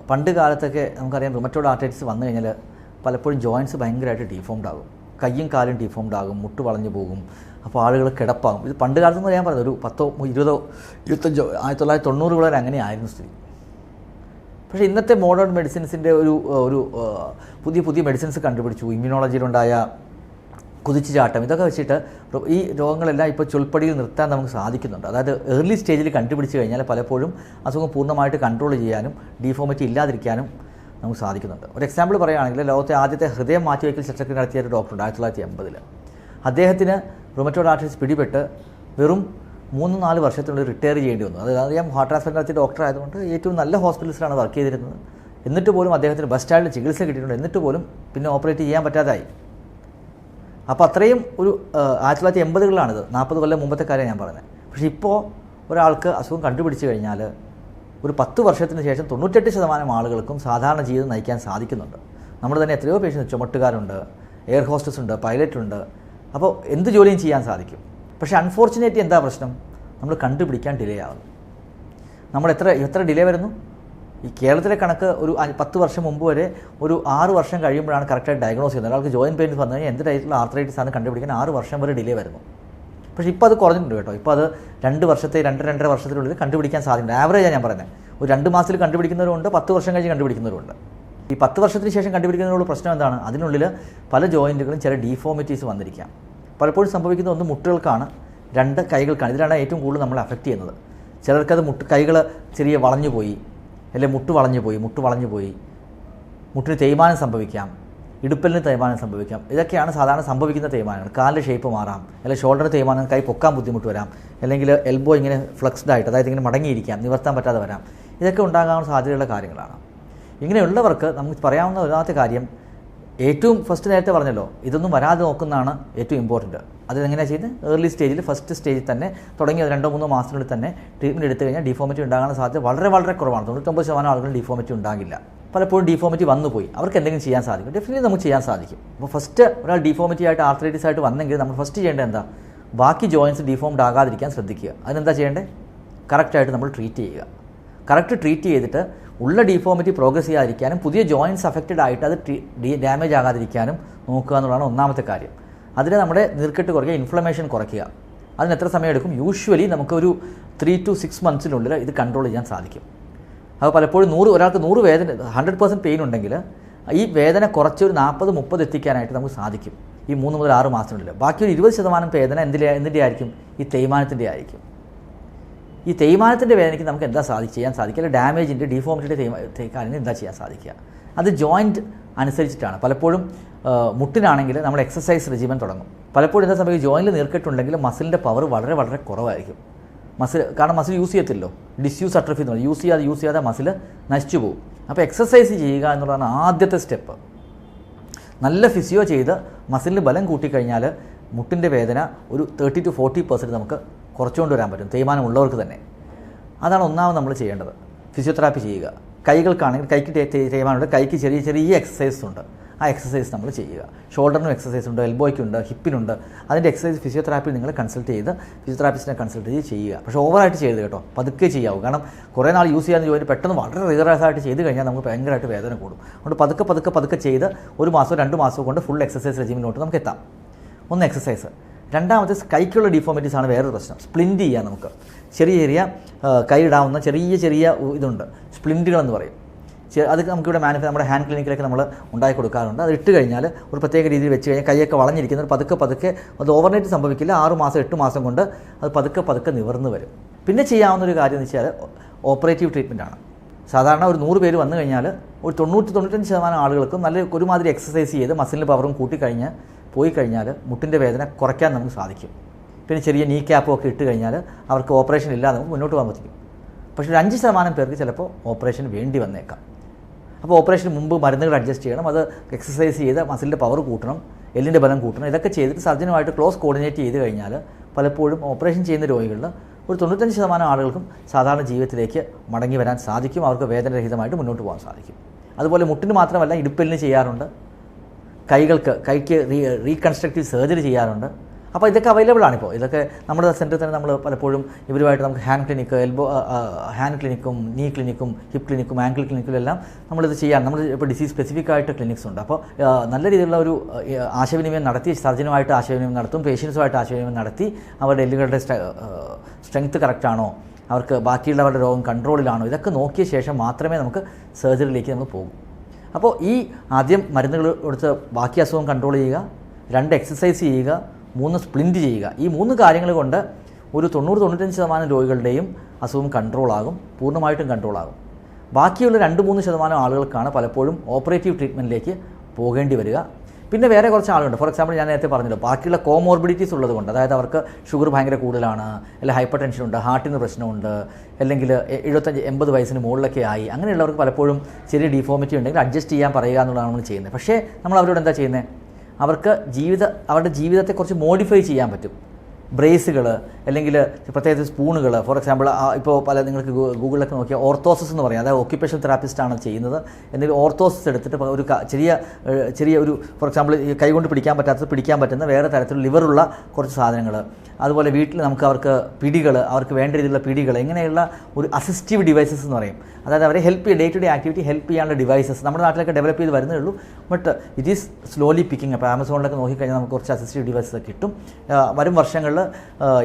പണ്ട് കാലത്തൊക്കെ നമുക്കറിയാം റുമറ്റോയ്ഡ് ആർത്രൈറ്റിസ് വന്നു കഴിഞ്ഞാൽ പലപ്പോഴും ജോയിൻറ്റ്സ് ഭയങ്കരമായിട്ട് ഡീഫോംഡ് ആകും, കയ്യും കാലും ഡീഫോംഡ് ആകും, മുട്ട് വളഞ്ഞു പോകും. അപ്പോൾ ആളുകൾ കിടപ്പാകും. ഇത് പണ്ട് കാലത്തെന്ന് ഞാൻ പറഞ്ഞത് ഒരു 10, 20, 25 1990 അങ്ങനെ ആയിരുന്നു സ്ഥിതി. പക്ഷേ ഇന്നത്തെ മോഡേൺ മെഡിസിൻസിൻ്റെ ഒരു പുതിയ മെഡിസിൻസ് കണ്ടുപിടിച്ചു. ഇമ്മ്യൂണോളജിയിലുണ്ടായ കുതിച്ചുചാട്ടം ഇതൊക്കെ വെച്ചിട്ട് ഈ രോഗങ്ങളെല്ലാം ഇപ്പോൾ ചൊൽപ്പടിയിൽ നിർത്താൻ നമുക്ക് സാധിക്കുന്നുണ്ട്. അതായത് ഏർലി സ്റ്റേജിൽ കണ്ടുപിടിച്ച് കഴിഞ്ഞാൽ പലപ്പോഴും അസുഖം പൂർണ്ണമായിട്ട് കൺട്രോൾ ചെയ്യാനും ഡീഫോമിറ്റി ഇല്ലാതിരിക്കാനും നമുക്ക് സാധിക്കുന്നുണ്ട്. ഒരു എക്സാമ്പിൾ പറയുകയാണെങ്കിൽ ലോകത്തെ ആദ്യത്തെ ഹൃദയം മാറ്റിവയ്ക്കൽ ശസ്ത്രക്രിയ നടത്തിയ ഒരു ഡോക്ടറുണ്ട് 1980. അദ്ദേഹത്തിന് റുമറ്റോയ്ഡ് ആർത്രൈറ്റിസ് പിടിപെട്ട് വെറും 3-4 വർഷത്തിനുള്ളിൽ റിട്ടയർ ചെയ്യേണ്ടി വന്നു. അത് ഞാൻ ഹാർട്ട് ട്രാൻസ്പ്ലാന്റ് നടത്തിയ ഡോക്ടർ ആയതുകൊണ്ട് ഏറ്റവും നല്ല ഹോസ്പിറ്റൽസിലാണ് വർക്ക് ചെയ്തിരുന്നത്. എന്നിട്ട് പോലും അദ്ദേഹത്തിന് ബസ് സ്റ്റാൻഡിൽ ചികിത്സ കിട്ടിയിട്ടുണ്ട്. എന്നിട്ട് പോലും പിന്നെ ഓപ്പറേറ്റ് ചെയ്യാൻ പറ്റാതായി. അപ്പോൾ അത്രയും ഒരു 1980-കളിലാണിത്, 40 കൊല്ലം മുമ്പത്തെ കാര്യം ഞാൻ പറഞ്ഞത്. പക്ഷേ ഇപ്പോൾ ഒരാൾക്ക് അസുഖം കണ്ടുപിടിച്ച് കഴിഞ്ഞാൽ ഒരു 10 വർഷത്തിന് ശേഷം 98% ആളുകൾക്കും സാധാരണ ജീവിതം നയിക്കാൻ സാധിക്കുന്നുണ്ട്. നമ്മൾ തന്നെ എത്രയോ പേഷ്യൻസ്, ചുമട്ടുകാരുണ്ട്, എയർ ഹോസ്റ്റസ് ഉണ്ട്, പൈലറ്റ് ഉണ്ട്. അപ്പോൾ എന്ത് ജോലിയും ചെയ്യാൻ സാധിക്കും. പക്ഷേ അൺഫോർച്ചുനേറ്റ്ലി എന്താ പ്രശ്നം? നമ്മൾ കണ്ടുപിടിക്കാൻ ഡിലേ ആകുന്നു. നമ്മൾ എത്ര ഡിലേ വരുന്നു? ഈ കേരളത്തിലെ കണക്ക് ഒരു 10 വർഷം മുമ്പ് വരെ ഒരു 6 വർഷം കഴിയുമ്പോഴാണ് കറക്റ്റായിട്ട് ഡയഗ്നോസ് ചെയ്യുന്നത്. ഒരാൾക്ക് ജോയിൻറ്റ് പെയിൻ വന്നു കഴിഞ്ഞാൽ എന്ത് ടൈപ്പിലുള്ള ആർത്രൈറ്റിസ് ആണ് കണ്ടുപിടിക്കാൻ 6 വർഷം വരെ ഡിലേ വരുന്നു. പക്ഷേ ഇപ്പോൾ അത് കുറഞ്ഞിട്ടുണ്ട് കേട്ടോ. ഇപ്പോൾ അത് 2 വർഷത്തെ 2-2.5 വർഷത്തിനുള്ളിൽ കണ്ടുപിടിക്കാൻ സാധിക്കുന്നുണ്ട്. ആവറേജാണ് ഞാൻ പറയുന്നത്. ഒരു 2 മാസത്തിൽ കണ്ടുപിടിക്കുന്നവരുണ്ട്, 10 വർഷം കഴിഞ്ഞ് കണ്ടുപിടിക്കുന്നവരുണ്ട്. ഈ 10 വർഷത്തിന് ശേഷം കണ്ടുപിടിക്കുന്നതിനുള്ള പ്രശ്നം എന്താണ്? അതിനുള്ളിൽ പല ജോയിൻറ്റുകളും ചില ഡീഫോമിറ്റീസ് വന്നിരിക്കാം. പലപ്പോഴും സംഭവിക്കുന്ന ഒന്ന് മുട്ടുകൾക്കാണ്, 2 കൈകൾക്കാണ്. ഇതിലാണ് ഏറ്റവും കൂടുതൽ നമ്മളെ അഫക്റ്റ് ചെയ്യുന്നത്. ചിലർക്കത് കൈകൾ ചെറിയ വളഞ്ഞു പോയി, അല്ലെങ്കിൽ മുട്ട് വളഞ്ഞു പോയി, മുട്ടിന് തേയ്മാനം സംഭവിക്കാം, ഇടുപ്പലിന് തേയ്മാനം സംഭവിക്കാം. ഇതൊക്കെയാണ് സാധാരണ സംഭവിക്കുന്ന തേയ്മാനങ്ങൾ. കാലിൻ്റെ ഷേപ്പ് മാറാം, അല്ലെങ്കിൽ ഷോൾഡറിന് തേയ്മാനം, കൈ പൊക്കാൻ ബുദ്ധിമുട്ട് വരാം, അല്ലെങ്കിൽ എൽബോ ഇങ്ങനെ ഫ്ലെക്സ്ഡ് ആയിട്ട്, അതായത് ഇങ്ങനെ മടങ്ങിയിരിക്കാം, നിവർത്താൻ പറ്റാതെ വരാം. ഇതൊക്കെ ഉണ്ടാകാൻ സാധ്യതയുള്ള കാര്യങ്ങളാണ്. ഇങ്ങനെയുള്ളവർക്ക് നമുക്ക് പറയാവുന്ന ഒന്നാമത്തെ കാര്യം, ഏറ്റവും ഫസ്റ്റ് നേരത്തെ പറഞ്ഞല്ലോ, ഇതൊന്നും വരാതെ നോക്കുന്നതാണ് ഏറ്റവും ഇമ്പോർട്ടൻറ്റ്. അതെങ്ങനെയാണ് ചെയ്യുന്നത്? ഏർലി സ്റ്റേജിൽ, ഫസ്റ്റ് സ്റ്റേജിൽ തന്നെ തുടങ്ങി 2-3 മാസത്തിനുള്ളിൽ തന്നെ ട്രീറ്റ്മെൻറ്റ് എടുത്തു കഴിഞ്ഞാൽ ഡീഫോമിറ്റി ഉണ്ടാകാൻ സാധ്യത വളരെ കുറവാണ്. 99% ആളുകൾ ഡീഫോമിറ്റി ഉണ്ടാകില്ല. പലപ്പോഴും ഡീഫോമിറ്റി വന്നുപോയി, അവർക്ക് എന്തെങ്കിലും ചെയ്യാൻ സാധിക്കും? ഡെഫിനറ്റ്ലി നമുക്ക് ചെയ്യാൻ സാധിക്കും. അപ്പോൾ ഫസ്റ്റ് ഒരാൾ ഡീഫോമിറ്റി ആയിട്ട് ആർത്രൈറ്റിസ് ആയിട്ട് വന്നെങ്കിൽ നമ്മൾ ഫസ്റ്റ് ചെയ്യേണ്ടത് എന്താ? ബാക്കി ജോയിൻറ്റ്സ് ഡീഫോംഡ് ആകാതിരിക്കാൻ ശ്രദ്ധിക്കുക. അതിനെന്താ ചെയ്യേണ്ടത്? കറക്റ്റായിട്ട് നമ്മൾ ട്രീറ്റ് ചെയ്യുക. കറക്റ്റ് ട്രീറ്റ് ചെയ്തിട്ട് ഉള്ള ഡീഫോമിറ്റി പ്രോഗ്രസ് ചെയ്യാതിരിക്കാനും പുതിയ ജോയിൻറ്റ്സ് അഫക്റ്റഡ് ആയിട്ട് അത് ഡാമേജ് ആകാതിരിക്കാനും നോക്കുക എന്നുള്ളതാണ് ഒന്നാമത്തെ കാര്യം. അതിന് നമ്മുടെ നീർക്കെട്ട് കുറയ്ക്കുക, ഇൻഫ്ലമേഷൻ കുറയ്ക്കുക. അതിന് എത്ര സമയം എടുക്കും? യൂഷ്വലി നമുക്കൊരു 3 to 6 months ഇത് കൺട്രോൾ ചെയ്യാൻ സാധിക്കും. അപ്പോൾ പലപ്പോഴും ഒരാൾക്ക് 100 വേദന, 100% പെയിൻ ഉണ്ടെങ്കിൽ ഈ വേദന കുറച്ച് ഒരു 40-30 എത്തിക്കാനായിട്ട് നമുക്ക് സാധിക്കും ഈ 3 മുതൽ 6 മാസത്തിനുള്ളിൽ. ബാക്കി ഒരു 20% വേദന എന്തിൻ്റെ ആയിരിക്കും? ഈ തേയ്മാനത്തിൻ്റെ ആയിരിക്കും. ഈ തേയ്മാനത്തിൻ്റെ വേദനയ്ക്ക് നമുക്ക് എന്താ ചെയ്യാൻ സാധിക്കുക? അല്ലെങ്കിൽ ഡാമേജിൻ്റെ, ഡീഫോമിറ്റിയുടെ കാര്യങ്ങൾ എന്താ ചെയ്യാൻ സാധിക്കുക? അത് ജോയിൻറ്റ് അനുസരിച്ചിട്ടാണ്. പലപ്പോഴും മുട്ടിനാണെങ്കിൽ നമ്മൾ എക്സസൈസ് റെജിമെൻ തുടങ്ങും. പലപ്പോഴും എന്താ സംഭവിക്കും? ജോയിൻറ്റിൽ നീർക്കെട്ടുണ്ടെങ്കിൽ മസിലിൻ്റെ പവർ വളരെ കുറവായിരിക്കും. കാരണം മസിൽ യൂസ് ചെയ്യത്തില്ലോ, ഡിസ്യൂസ് അട്രഫി എന്ന് പറയും. യൂസ് ചെയ്യാതെ മസിൽ നശിച്ചു പോകും. അപ്പോൾ എക്സസൈസ് ചെയ്യുക എന്നുള്ളതാണ് ആദ്യത്തെ സ്റ്റെപ്പ്. നല്ല ഫിസിയോ ചെയ്ത് മസിലിന് ബലം കൂട്ടിക്കഴിഞ്ഞാൽ മുട്ടിൻ്റെ വേദന ഒരു 30 to 40% നമുക്ക് കുറച്ചുകൊണ്ട് വരാൻ പറ്റും, തേയ്മാനമുള്ളവർക്ക് തന്നെ. അതാണ് ഒന്നാമത് നമ്മൾ ചെയ്യേണ്ടത്, ഫിസിയോതെറാപ്പി ചെയ്യുക. കൈകൾക്കാണെങ്കിൽ കൈക്ക് തേയ്മാനമുണ്ട്, കൈക്ക് ചെറിയ എക്സസൈസ് ഉണ്ട്, ആ എക്സസൈസ് നമ്മൾ ചെയ്യുക. ഷോൾഡറിനും എക്സസൈസ് ഉണ്ട്, എൽബോയ്ക്കുണ്ട്, ഹിപ്പിനുണ്ട്. അതിൻ്റെ എക്സസൈസ് ഫിസിയോതെറാപ്പി നിങ്ങൾ കൺസൾട്ട് ചെയ്ത് ഫിസിയോതെറാപ്പിസ്റ്റിനെ കൺസൾട്ട് ചെയ്ത് ചെയ്യുക. പക്ഷേ ഓവറായിട്ട് ചെയ്ത് കേട്ടോ, പതുക്കെ ചെയ്യാവൂ. കാരണം കുറേ നാൾ യൂസ് ചെയ്യാൻ ജോലി പെട്ടെന്ന് വളരെ റിഗറസായിട്ട് ചെയ്ത് കഴിഞ്ഞാൽ നമുക്ക് ഭയങ്കരമായിട്ട് വേദന കൂടും. അതുകൊണ്ട് പതുക്കെ ചെയ്ത് 1 മാസമോ 2 മാസമോ കൊണ്ട് ഫുൾ എക്സസൈസ് റെജിമിനോട്ട് നമുക്ക് എത്താം. ഒന്ന് എക്സസൈസ്. രണ്ടാമത്തെ കൈക്കുള്ള ഡീഫോമിറ്റീസ് ആണ് വേറൊരു പ്രശ്നം. സ്പ്ലിൻറ്റ് ചെയ്യാം. നമുക്ക് ചെറിയ കൈ ഇടാവുന്ന ചെറിയ ഇതുണ്ട്, സ്പ്ലിൻറ്റുകളെന്ന് പറയും. അത് നമുക്കിവിടെ നമ്മുടെ ഹാൻഡ് ക്ലിനിക്കിലൊക്കെ നമ്മൾ ഉണ്ടാക്കി കൊടുക്കാറുണ്ട്. അത് ഇട്ട് കഴിഞ്ഞാൽ ഒരു പ്രത്യേക രീതിയിൽ വെച്ച് കഴിഞ്ഞാൽ കൈയൊക്കെ വളഞ്ഞിരിക്കുന്നത് പതുക്കെ അത് ഓവർനൈറ്റ് സംഭവിക്കില്ല. 6 മാസം 8 മാസം കൊണ്ട് അത് പതുക്കെ നിവർന്ന് വരും. പിന്നെ ചെയ്യാവുന്നൊരു കാര്യം എന്ന് വെച്ചാൽ ഓപ്പറേറ്റീവ് ട്രീറ്റ്മെൻറ്റാണ്. സാധാരണ ഒരു 100 പേര് വന്നു കഴിഞ്ഞാൽ ഒരു 90-95% ആളുകൾക്കും നല്ല ഒരുമാതിരി എക്സസൈസ് ചെയ്ത് മസിലിൻ്റെ പവറും പോയി കഴിഞ്ഞാൽ മുട്ടിൻ്റെ വേദന കുറയ്ക്കാൻ നമുക്ക് സാധിക്കും. പിന്നെ ചെറിയ നീ ക്യാപ്പും ഒക്കെ ഇട്ട് കഴിഞ്ഞാൽ അവർക്ക് ഓപ്പറേഷൻ ഇല്ലാതെ നമുക്ക് മുന്നോട്ട് പോകാൻ പറ്റും. പക്ഷേ ഒരു 5% പേർക്ക് ചിലപ്പോൾ ഓപ്പറേഷൻ വേണ്ടി വന്നേക്കാം. അപ്പോൾ ഓപ്പറേഷന് മുമ്പ് മരുന്നുകൾ അഡ്ജസ്റ്റ് ചെയ്യണം, അത് എക്സസൈസ് ചെയ്ത് മസിലിൻ്റെ പവർ കൂട്ടണം, എല്ലിൻ്റെ ബലം കൂട്ടണം. ഇതൊക്കെ ചെയ്തിട്ട് സർജനുമായിട്ട് ക്ലോസ് കോർഡിനേറ്റ് ചെയ്ത് കഴിഞ്ഞാൽ പലപ്പോഴും ഓപ്പറേഷൻ ചെയ്യുന്ന രോഗികളിൽ ഒരു 95% ആളുകൾക്കും സാധാരണ ജീവിതത്തിലേക്ക് മടങ്ങി വരാൻ സാധിക്കും. അവർക്ക് വേദനരഹിതമായിട്ട് മുന്നോട്ട് പോകാൻ സാധിക്കും. അതുപോലെ മുട്ടിന് മാത്രമല്ല, ഇടുപ്പലിന് ചെയ്യാറുണ്ട്, കൈക്ക് റീകൺസ്ട്രക്റ്റീവ് സർജറി ചെയ്യാറുണ്ട്. അപ്പോൾ ഇതൊക്കെ അവൈലബിൾ ആണിപ്പോൾ. ഇതൊക്കെ നമ്മുടെ സെൻറ്ററിൽ തന്നെ നമ്മൾ പലപ്പോഴും ഇവരുമായിട്ട് നമുക്ക് ഹാൻഡ് ക്ലിനിക്ക്, ഹാൻഡ് ക്ലിനിക്കും, നീ ക്ലിനിക്കും, ഹിപ്പ് ക്ലിനിക്കും, ആങ്കിൾ ക്ലിനിക്കിലും എല്ലാം നമ്മളിത് ചെയ്യാൻ നമ്മൾ ഇപ്പോൾ ഡിസീസ് സ്പെസിഫിക് ആയിട്ട് ക്ലിനിക്സ് ഉണ്ട്. അപ്പോൾ നല്ല രീതിയിലുള്ള ഒരു ആശയവിനിമയം നടത്തി, സർജനുമായിട്ട് ആശയവിനിമയം നടത്തും, പേഷ്യൻസുമായിട്ട് ആശയവിനിമയം നടത്തി അവരുടെ എല്ലുകളുടെ സ്ട്രെങ്ത് കറക്റ്റാണോ, അവർക്ക് ബാക്കിയുള്ളവരുടെ രോഗം കൺട്രോളിലാണോ, ഇതൊക്കെ നോക്കിയ ശേഷം മാത്രമേ നമുക്ക് സർജറിയിലേക്ക് നമ്മൾ പോകും. അപ്പോൾ ഈ ആദ്യം മരുന്നുകൾ കൊടുത്ത് ബാക്കി അസുഖം കൺട്രോൾ ചെയ്യുക, 2 എക്സസൈസ് ചെയ്യുക, 3 സ്പ്ലിൻറ്റ് ചെയ്യുക. ഈ 3 കാര്യങ്ങൾ കൊണ്ട് ഒരു 90-95% രോഗികളുടെയും അസുഖം കൺട്രോളാകും, പൂർണ്ണമായിട്ടും കൺട്രോളാകും. ബാക്കിയുള്ള 2-3% ആളുകൾക്കാണ് പലപ്പോഴും ഓപ്പറേറ്റീവ് ട്രീറ്റ്മെൻറ്റിലേക്ക് പോകേണ്ടി വരിക. പിന്നെ വേറെ കുറച്ച് ആളുകളുണ്ട്. ഫോർ എക്സാമ്പിൾ ഞാൻ നേരത്തെ പറഞ്ഞല്ലോ, ബാക്കിയുള്ള കോമോർബിഡിറ്റീസ് ഉള്ളതുകൊണ്ട്, അതായത് അവർക്ക് ഷുഗർ ഭയങ്കര കൂടുതലാണ്, അല്ലെങ്കിൽ ഹൈപ്പർ ടെൻഷനുണ്ട്, ഹാർട്ടിന് പ്രശ്നമുണ്ട്, അല്ലെങ്കിൽ 75-80 വയസ്സിന് മുകളിലൊക്കെ ആയി, അങ്ങനെയുള്ളവർക്ക് പലപ്പോഴും ചെറിയ ഡിഫോമിറ്റി ഉണ്ടെങ്കിൽ അഡ്ജസ്റ്റ് ചെയ്യാൻ പറയുക എന്നുള്ളതാണ് നമ്മൾ ചെയ്യുന്നത്. പക്ഷേ നമ്മൾ അവരോട് എന്താ ചെയ്യുന്നത്? അവർക്ക് അവരുടെ ജീവിതത്തെ കുറച്ച് മോഡിഫൈ ചെയ്യാൻ പറ്റും. ബ്രേസുകൾ, അല്ലെങ്കിൽ പ്രത്യേകിച്ച് സ്പൂണുകൾ. ഫോർ എക്സാമ്പിൾ ഇപ്പോൾ നിങ്ങൾക്ക് ഗൂഗിളിലൊക്കെ നോക്കിയാൽ ഓർത്തോസിസ് എന്ന് പറയും, അതായത് ഒക്യുപ്പേഷൻ തെറാപ്പിസ്റ്റാണ് ചെയ്യുന്നത്. എന്തെങ്കിലും ഓർത്തോസിസ് എടുത്തിട്ട് ഒരു ചെറിയ ഒരു ഫോർ എക്സാമ്പിൾ കൈകൊണ്ട് പിടിക്കാൻ പറ്റുന്ന വേറെ തരത്തിലുള്ള ലിവറുള്ള കുറച്ച് സാധനങ്ങൾ, അതുപോലെ വീട്ടിൽ അവർക്ക് പിടികൾ, അവർക്ക് വേണ്ട രീതിയിലുള്ള പിടികൾ, ഇങ്ങനെയുള്ള ഒരു അസിസ്റ്റീവ് ഡിവൈസസ് എന്ന് പറയും. അതായത് അവരെ day to day activity help ചെയ്യാനുള്ള ഡിവൈസസ് നമ്മുടെ നാട്ടിലൊക്കെ ഡെവലപ്പ് ചെയ്ത് വരുന്നേ ഉള്ളൂ. But it is slowly picking. അപ്പോൾ ആമസോണിലൊക്കെ നോക്കിക്കഴിഞ്ഞാൽ നമുക്ക് കുറച്ച് അസിസ്റ്റീവ് ഡിവൈസസ് കിട്ടും. വരും വർഷങ്ങളിൽ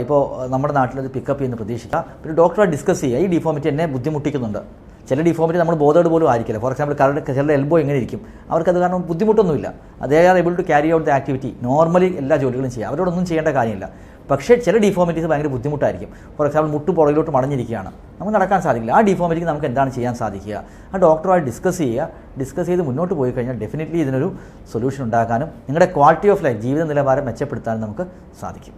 ഇപ്പോൾ നമ്മുടെ നാട്ടിലത് പിക്കപ്പ് ചെയ്യുന്ന പ്രതീക്ഷിക്കാം. പിന്നെ ഡോക്ടറെ ഡിസ്കസ് ചെയ്യുക, ഈ ഡിഫോമിറ്റി എന്നെ ബുദ്ധിമുട്ടിക്കുന്നുണ്ട്. ചില ഡിഫോമിറ്റി നമ്മൾ ബോധേഡ് പോലും ആയിരിക്കില്ല. ഫോർ എക്സാമ്പിൾ ചിലരുടെ എൽബോ എങ്ങനെ ഇരിക്കും, അവർക്കത് കാരണം ബുദ്ധിമുട്ടൊന്നുമില്ല. They are able to carry out the activity, normally എല്ലാ ജോലികളും ചെയ്യുക, അവരോടൊന്നും ചെയ്യേണ്ട കാര്യമില്ല. പക്ഷേ ചില ഡിഫോമിറ്റീസ് ഭയങ്കര ബുദ്ധിമുട്ടായിരിക്കും. ഫോർ എക്സാമ്പിൾ മുട്ട് പുറകിലോട്ട് മടഞ്ഞിരിക്കുകയാണ്, നമുക്ക് നടക്കാൻ സാധിക്കില്ല. ആ ഡിഫോമിറ്റിക്ക് നമുക്ക് എന്താണ് ചെയ്യാൻ സാധിക്കുക? ആ ഡോക്ടറുമായി ഡിസ്കസ് ചെയ്ത് മുന്നോട്ട് പോയി കഴിഞ്ഞാൽ ഡെഫിനറ്റ്ലി ഇതിനൊരു സൊല്യൂഷൻ ഉണ്ടാക്കാനും നിങ്ങളുടെ ക്വാളിറ്റി ഓഫ് ലൈഫ്, ജീവിത നിലവാരം മെച്ചപ്പെടുത്താനും നമുക്ക് സാധിക്കും.